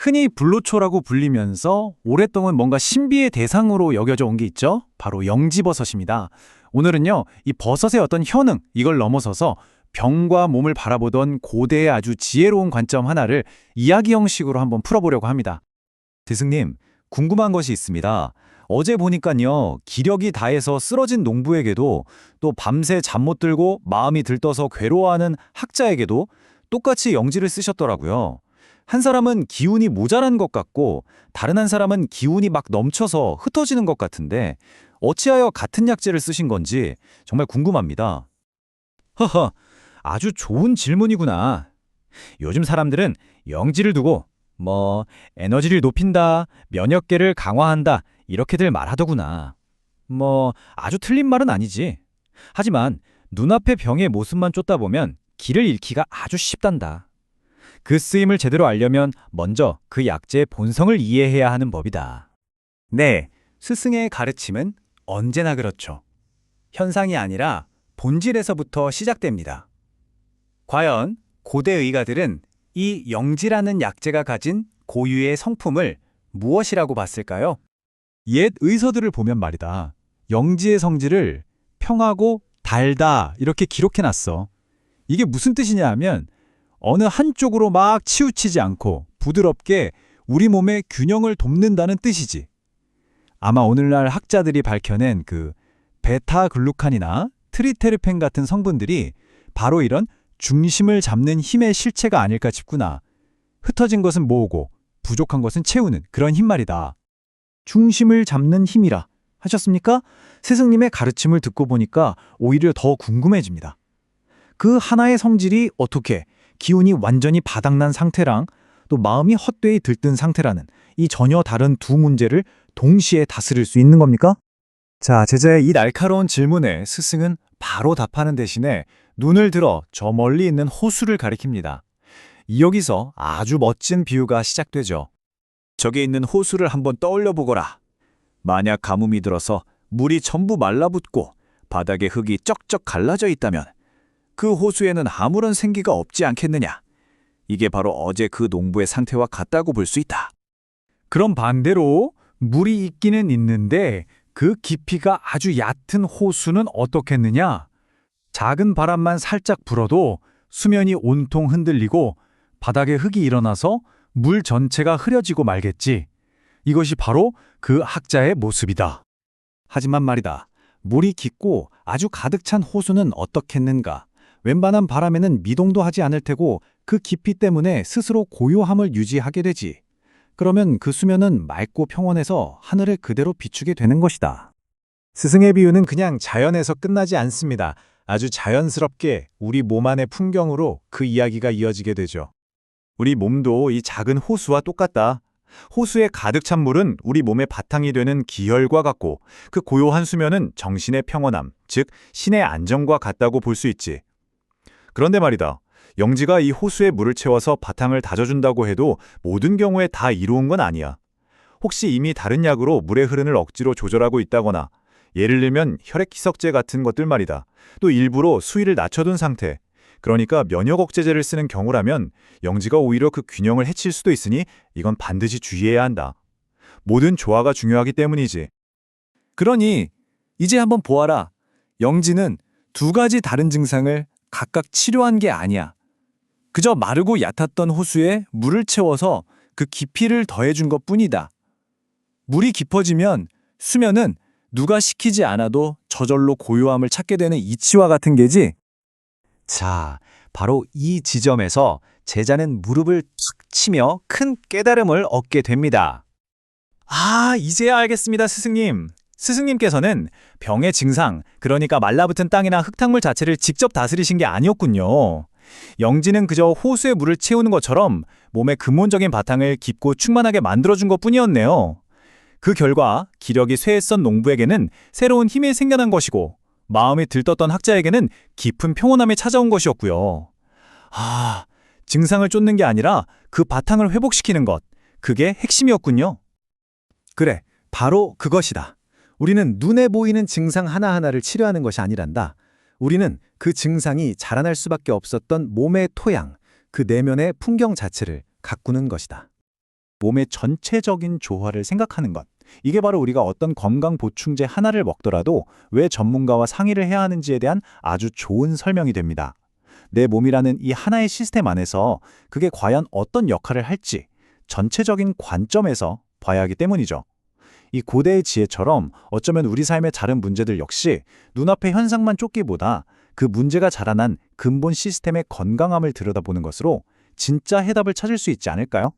흔히 불로초라고 불리면서 오랫동안 뭔가 신비의 대상으로 여겨져 온 게 있죠? 바로 영지버섯입니다. 오늘은요, 이 버섯의 어떤 현응, 이걸 넘어서서 병과 몸을 바라보던 고대의 아주 지혜로운 관점 하나를 이야기 형식으로 한번 풀어보려고 합니다. 스승님, 궁금한 것이 있습니다. 어제 보니까요, 기력이 다해서 쓰러진 농부에게도 또 밤새 잠 못 들고 마음이 들떠서 괴로워하는 학자에게도 똑같이 영지를 쓰셨더라고요. 한 사람은 기운이 모자란 것 같고 다른 한 사람은 기운이 막 넘쳐서 흩어지는 것 같은데 어찌하여 같은 약재를 쓰신 건지 정말 궁금합니다. 허허, 아주 좋은 질문이구나. 요즘 사람들은 영지를 두고 에너지를 높인다, 면역계를 강화한다 이렇게들 말하더구나. 아주 틀린 말은 아니지. 하지만 눈앞의 병의 모습만 쫓다 보면 길을 잃기가 아주 쉽단다. 그 쓰임을 제대로 알려면 먼저 그 약재의 본성을 이해해야 하는 법이다. 네, 스승의 가르침은 언제나 그렇죠. 현상이 아니라 본질에서부터 시작됩니다. 과연 고대 의가들은 이 영지라는 약재가 가진 고유의 성품을 무엇이라고 봤을까요? 옛 의서들을 보면 말이다. 영지의 성질을 평하고 달다 이렇게 기록해놨어. 이게 무슨 뜻이냐 하면 어느 한쪽으로 막 치우치지 않고 부드럽게 우리 몸의 균형을 돕는다는 뜻이지. 아마 오늘날 학자들이 밝혀낸 그 베타글루칸이나 트리테르펜 같은 성분들이 바로 이런 중심을 잡는 힘의 실체가 아닐까 싶구나. 흩어진 것은 모으고 부족한 것은 채우는 그런 힘 말이다. 중심을 잡는 힘이라 하셨습니까? 스승님의 가르침을 듣고 보니까 오히려 더 궁금해집니다. 그 하나의 성질이 어떻게 기운이 완전히 바닥난 상태랑 또 마음이 헛되이 들뜬 상태라는 이 전혀 다른 두 문제를 동시에 다스릴 수 있는 겁니까? 자, 제자의 이 날카로운 질문에 스승은 바로 답하는 대신에 눈을 들어 저 멀리 있는 호수를 가리킵니다. 여기서 아주 멋진 비유가 시작되죠. 저기 있는 호수를 한번 떠올려 보거라. 만약 가뭄이 들어서 물이 전부 말라붙고 바닥에 흙이 쩍쩍 갈라져 있다면 그 호수에는 아무런 생기가 없지 않겠느냐. 이게 바로 어제 그 농부의 상태와 같다고 볼 수 있다. 그럼 반대로 물이 있기는 있는데 그 깊이가 아주 얕은 호수는 어떻겠느냐? 작은 바람만 살짝 불어도 수면이 온통 흔들리고 바닥에 흙이 일어나서 물 전체가 흐려지고 말겠지. 이것이 바로 그 학자의 모습이다. 하지만 말이다. 물이 깊고 아주 가득 찬 호수는 어떻겠는가? 웬만한 바람에는 미동도 하지 않을 테고 그 깊이 때문에 스스로 고요함을 유지하게 되지. 그러면 그 수면은 맑고 평온해서 하늘을 그대로 비추게 되는 것이다. 스승의 비유는 그냥 자연에서 끝나지 않습니다. 아주 자연스럽게 우리 몸 안의 풍경으로 그 이야기가 이어지게 되죠. 우리 몸도 이 작은 호수와 똑같다. 호수에 가득 찬 물은 우리 몸의 바탕이 되는 기혈과 같고 그 고요한 수면은 정신의 평온함, 즉 신의 안정과 같다고 볼 수 있지. 그런데 말이다. 영지가 이 호수에 물을 채워서 바탕을 다져준다고 해도 모든 경우에 다 이루은 건 아니야. 혹시 이미 다른 약으로 물의 흐름을 억지로 조절하고 있다거나 예를 들면 혈액희석제 같은 것들 말이다. 또 일부러 수위를 낮춰둔 상태. 그러니까 면역 억제제를 쓰는 경우라면 영지가 오히려 그 균형을 해칠 수도 있으니 이건 반드시 주의해야 한다. 모든 조화가 중요하기 때문이지. 그러니 이제 한번 보아라. 영지는 두 가지 다른 증상을 각각 치료한 게 아니야. 그저 마르고 얕았던 호수에 물을 채워서 그 깊이를 더해준 것뿐이다. 물이 깊어지면 수면은 누가 시키지 않아도 저절로 고요함을 찾게 되는 이치와 같은 게지. 자, 바로 이 지점에서 제자는 무릎을 툭 치며 큰 깨달음을 얻게 됩니다. 아, 이제야 알겠습니다, 스승님. 스승님께서는 병의 증상, 그러니까 말라붙은 땅이나 흙탕물 자체를 직접 다스리신 게 아니었군요. 영지는 그저 호수에 물을 채우는 것처럼 몸의 근본적인 바탕을 깊고 충만하게 만들어준 것뿐이었네요. 그 결과 기력이 쇠했던 농부에게는 새로운 힘이 생겨난 것이고 마음이 들떴던 학자에게는 깊은 평온함이 찾아온 것이었고요. 아, 증상을 쫓는 게 아니라 그 바탕을 회복시키는 것, 그게 핵심이었군요. 그래, 바로 그것이다. 우리는 눈에 보이는 증상 하나하나를 치료하는 것이 아니란다. 우리는 그 증상이 자라날 수밖에 없었던 몸의 토양, 그 내면의 풍경 자체를 가꾸는 것이다. 몸의 전체적인 조화를 생각하는 것. 이게 바로 우리가 어떤 건강 보충제 하나를 먹더라도 왜 전문가와 상의를 해야 하는지에 대한 아주 좋은 설명이 됩니다. 내 몸이라는 이 하나의 시스템 안에서 그게 과연 어떤 역할을 할지 전체적인 관점에서 봐야 하기 때문이죠. 이 고대의 지혜처럼 어쩌면 우리 삶의 다른 문제들 역시 눈앞의 현상만 쫓기보다 그 문제가 자라난 근본 시스템의 건강함을 들여다보는 것으로 진짜 해답을 찾을 수 있지 않을까요?